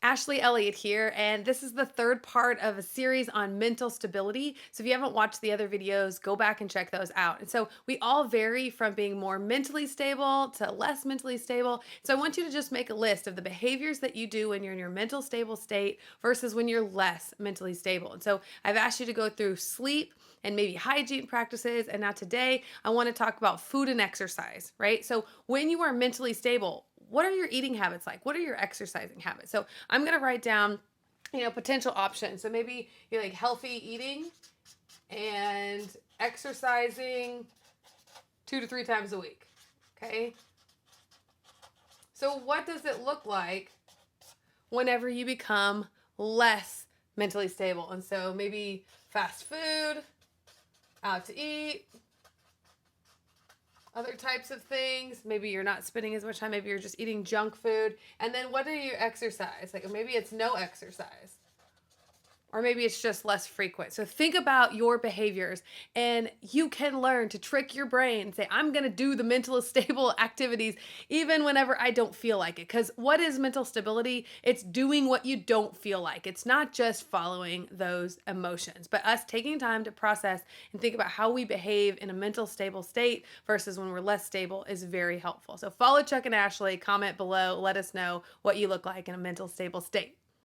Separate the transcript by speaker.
Speaker 1: Ashley Elliott here, and this is the third part of a series on mental stability. So if you haven't watched the other videos, go back and check those out. And so we all vary from being more mentally stable to less mentally stable. So I want you to just make a list of the behaviors that you do when you're in your mental stable state versus when you're less mentally stable. And so I've asked you to go through sleep and maybe hygiene practices. And now today I want to talk about food and exercise, right? So when you are mentally stable, what are your eating habits like? What are your exercising habits? So I'm going to write down, potential options. So maybe you're like healthy eating and exercising 2 to 3 times a week. Okay. So what does it look like whenever you become less mentally stable? And so maybe fast food, out to eat, other types of things. Maybe you're not spending as much time. Maybe you're just eating junk food. And then what do you exercise? Like maybe it's no exercise. Or maybe it's just less frequent. So think about your behaviors and you can learn to trick your brain and say, I'm going to do the mental stable activities even whenever I don't feel like it. Because what is mental stability? It's doing what you don't feel like. It's not just following those emotions, but us taking time to process and think about how we behave in a mental stable state versus when we're less stable is very helpful. So follow Chuck and Ashley, comment below, let us know what you look like in a mental stable state.